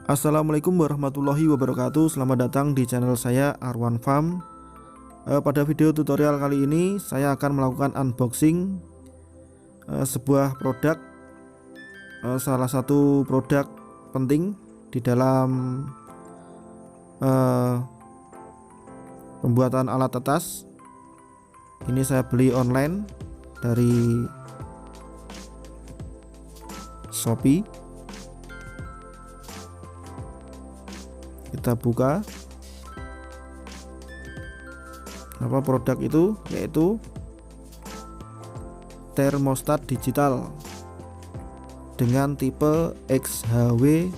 Assalamualaikum warahmatullahi wabarakatuh. Selamat datang di channel saya Arwan Farm. Pada video tutorial kali ini saya akan melakukan unboxing sebuah produk, salah satu produk penting di dalam pembuatan alat tetas. Ini saya beli online dari Shopee. Kita buka produk itu, yaitu termostat digital dengan tipe XHW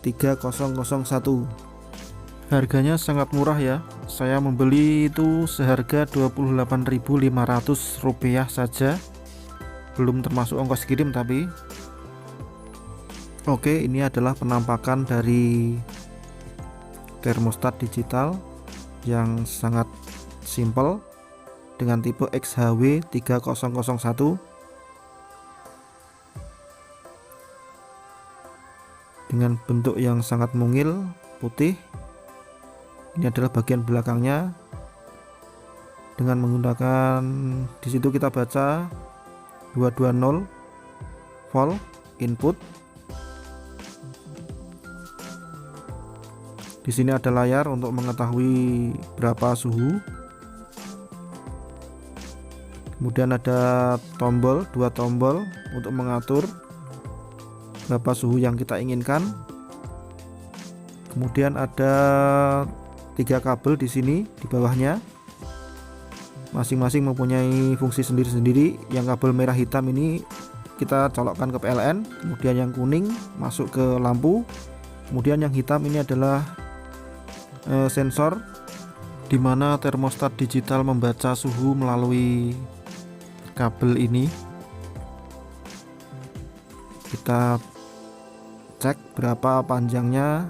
3001. Harganya sangat murah ya. Saya membeli itu seharga Rp28.500 saja, belum termasuk ongkos kirim. Tapi oke, ini adalah penampakan dari termostat digital yang sangat simple dengan tipe XHW 3001 dengan bentuk yang sangat mungil putih. Ini adalah bagian belakangnya dengan menggunakan, di situ kita baca 220 volt input. Di sini ada layar untuk mengetahui berapa suhu. Kemudian ada tombol, 2 tombol untuk mengatur berapa suhu yang kita inginkan. Kemudian ada 3 kabel di sini di bawahnya. Masing-masing mempunyai fungsi sendiri-sendiri. Yang kabel merah hitam ini kita colokkan ke PLN, kemudian yang kuning masuk ke lampu. Kemudian yang hitam ini adalah sensor di mana termostat digital membaca suhu melalui kabel ini. Kita cek berapa panjangnya.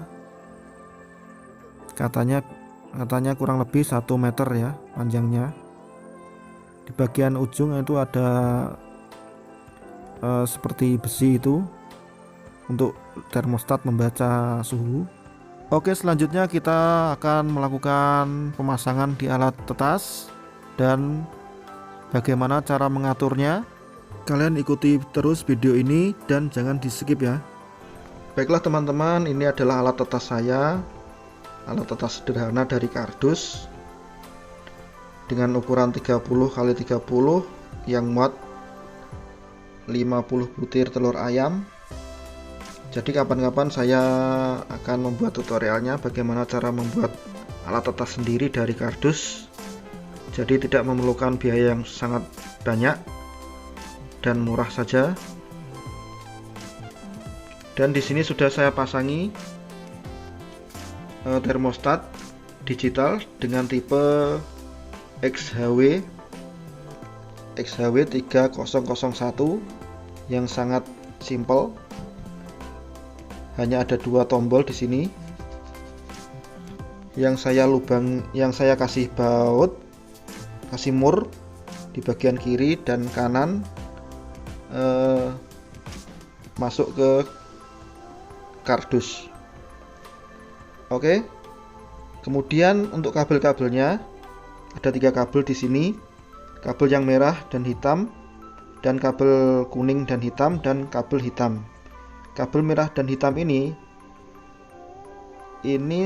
Katanya kurang lebih 1 meter ya panjangnya. Di bagian ujung itu ada seperti besi itu untuk termostat membaca suhu. Oke, selanjutnya kita akan melakukan pemasangan di alat tetas dan bagaimana cara mengaturnya. Kalian ikuti terus video ini dan jangan di skip ya. Baiklah teman-teman, ini adalah alat tetas saya. Alat tetas sederhana dari kardus dengan ukuran 30x30 yang muat 50 butir telur ayam. Jadi kapan-kapan saya akan membuat tutorialnya bagaimana cara membuat alat tetas sendiri dari kardus. Jadi tidak memerlukan biaya yang sangat banyak dan murah saja. Dan di sini sudah saya pasangi termostat digital dengan tipe XHW 3001 yang sangat simple. Hanya ada 2 tombol di sini. Yang saya kasih baut, kasih mur di bagian kiri dan kanan, masuk ke kardus. Oke. Kemudian untuk kabel-kabelnya ada 3 kabel di sini. Kabel yang merah dan hitam, dan kabel kuning dan hitam, dan kabel hitam. Kabel merah dan hitam ini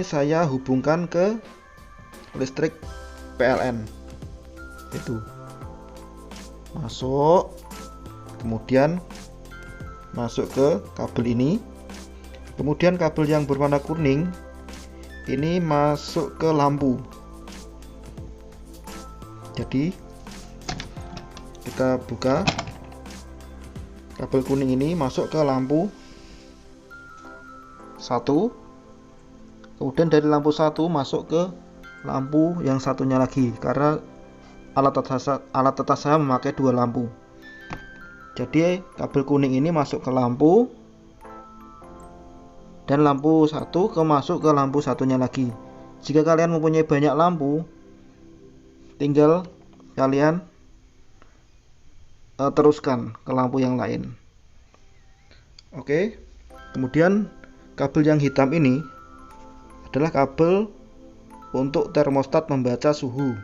saya hubungkan ke listrik PLN. Itu masuk, kemudian masuk ke kabel ini. Kemudian kabel yang berwarna kuning ini masuk ke lampu. Jadi kita buka, kabel kuning ini masuk ke lampu 1, kemudian dari lampu 1 masuk ke lampu yang satunya lagi, karena alat tetas saya memakai 2 lampu. Jadi kabel kuning ini masuk ke lampu dan lampu 1 masuk ke lampu satunya lagi. Jika kalian mempunyai banyak lampu, tinggal kalian teruskan ke lampu yang lain. Oke. Kemudian kabel yang hitam ini adalah kabel untuk termostat membaca suhu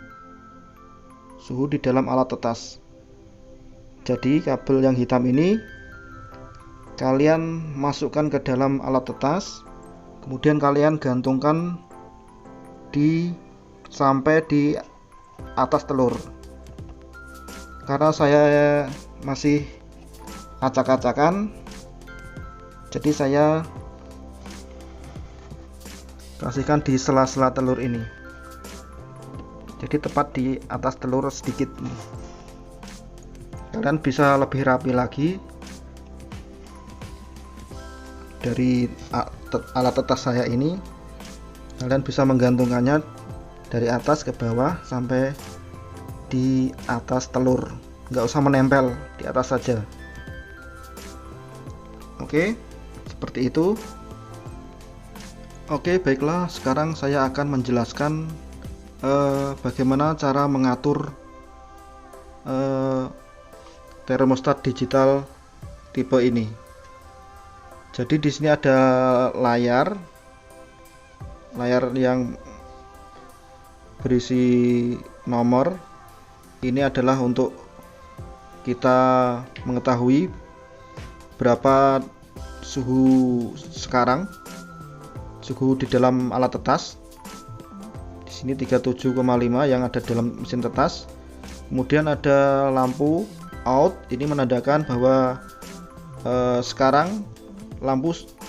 di dalam alat tetas. Jadi kabel yang hitam ini kalian masukkan ke dalam alat tetas, kemudian kalian gantungkan sampai di atas telur. Karena saya masih acak-acakan, jadi saya kasihkan di sela-sela telur ini, jadi tepat di atas telur sedikit. Kalian bisa lebih rapi lagi dari alat tetas saya ini. Kalian bisa menggantungkannya dari atas ke bawah sampai di atas telur, nggak usah menempel, di atas saja. Oke, seperti itu. Oke, baiklah, sekarang saya akan menjelaskan bagaimana cara mengatur termostat digital tipe ini. Jadi di sini ada layar yang berisi nomor. Ini adalah untuk kita mengetahui berapa suhu sekarang, suhu di dalam alat tetas. Di sini 37,5 yang ada dalam mesin tetas. Kemudian ada lampu out, ini menandakan bahwa sekarang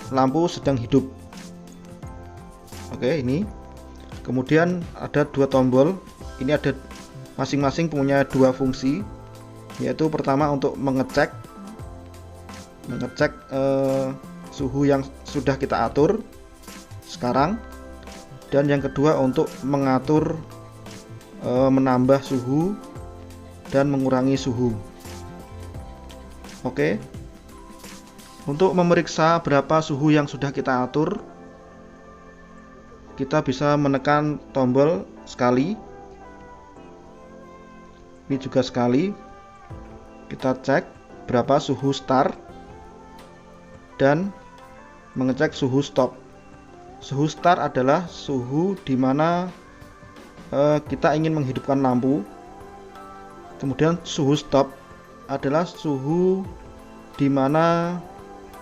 lampu sedang hidup. Oke, ini. Kemudian ada dua tombol. Ini ada masing-masing punya dua fungsi, yaitu pertama untuk mengecek suhu yang sudah kita atur sekarang, dan yang kedua untuk mengatur menambah suhu dan mengurangi suhu. Oke. Untuk memeriksa berapa suhu yang sudah kita atur, kita bisa menekan tombol sekali. Ini juga sekali. Kita cek berapa suhu start dan mengecek suhu stop. Suhu start adalah suhu di mana kita ingin menghidupkan lampu. Kemudian suhu stop adalah suhu di mana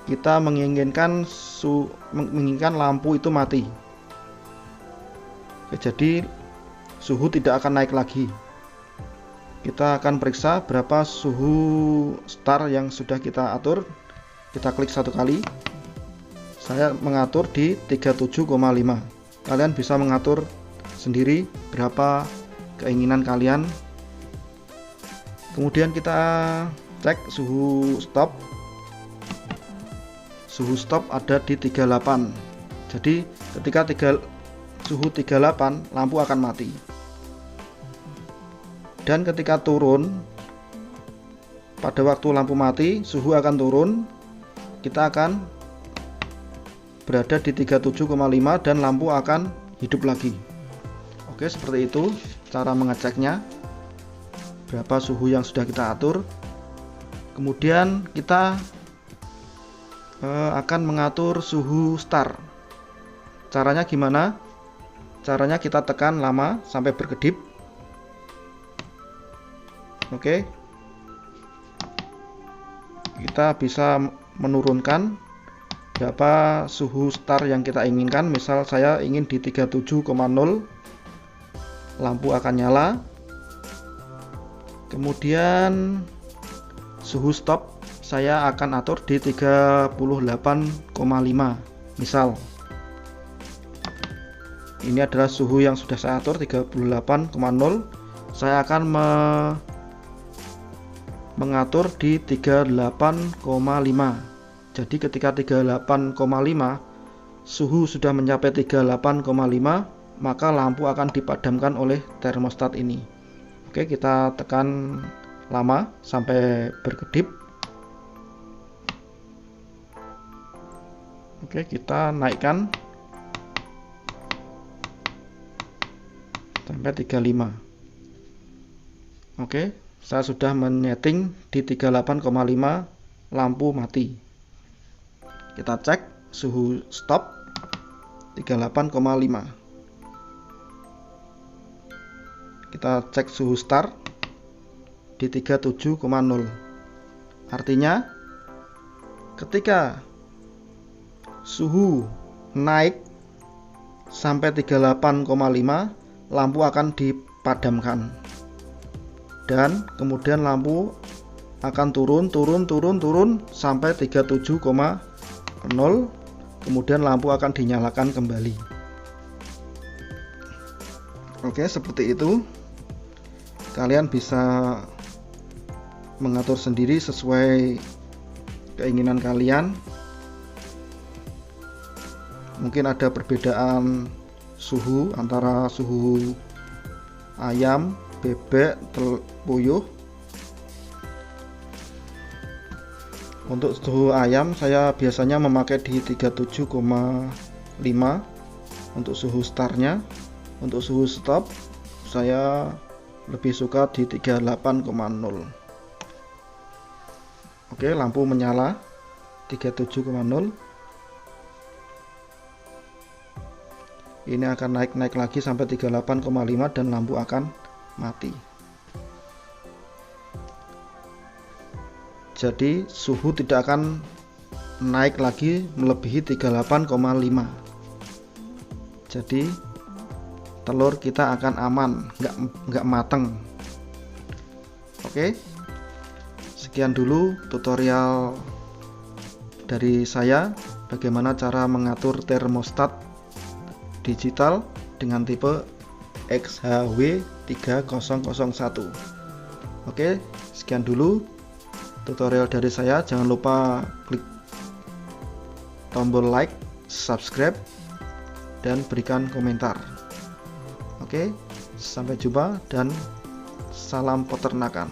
kita menginginkan lampu itu mati. Oke, jadi suhu tidak akan naik lagi. Kita akan periksa berapa suhu start yang sudah kita atur. Kita klik satu kali. Saya mengatur di 37,5. Kalian bisa mengatur sendiri berapa keinginan kalian. Kemudian kita cek suhu stop. Suhu stop ada di 38. Jadi ketika suhu 38, lampu akan mati. Dan ketika turun, pada waktu lampu mati, suhu akan turun. Kita akan berada di 37,5 dan lampu akan hidup lagi. Oke, seperti itu cara mengeceknya, berapa suhu yang sudah kita atur. Kemudian kita akan mengatur suhu start. Caranya gimana? Caranya kita tekan lama sampai berkedip. Oke, kita bisa menurunkan berapa suhu start yang kita inginkan. Misal saya ingin di 37,0, lampu akan nyala. Kemudian suhu stop saya akan atur di 38,5. Misal ini adalah suhu yang sudah saya atur 38,0. Saya akan mengatur di 38,5. Jadi ketika 38,5 suhu sudah mencapai 38,5, maka lampu akan dipadamkan oleh termostat ini. Oke, kita tekan lama sampai berkedip. Oke, kita naikkan sampai 35. Oke, saya sudah menyeting di 38,5, lampu mati. Kita cek suhu stop 38,5. Kita cek suhu start di 37,0. Artinya ketika suhu naik sampai 38,5, lampu akan dipadamkan. Dan kemudian lampu akan turun sampai 37,0. Kemudian lampu akan dinyalakan kembali. Oke, seperti itu. Kalian bisa mengatur sendiri sesuai keinginan kalian. Mungkin ada perbedaan suhu antara suhu ayam, bebek, puyuh. Untuk suhu ayam saya biasanya memakai di 37,5 untuk suhu startnya. Untuk suhu stop saya lebih suka di 38,0. Oke, lampu menyala 37,0. Ini akan naik lagi sampai 38,5 dan lampu akan mati. Jadi suhu tidak akan naik lagi melebihi 38,5. Jadi telur kita akan aman, nggak mateng. Oke, sekian dulu tutorial dari saya bagaimana cara mengatur termostat digital dengan tipe XHW3001. Oke, sekian dulu tutorial dari saya. Jangan lupa klik tombol like, subscribe, dan berikan komentar. Oke, sampai jumpa dan salam peternakan.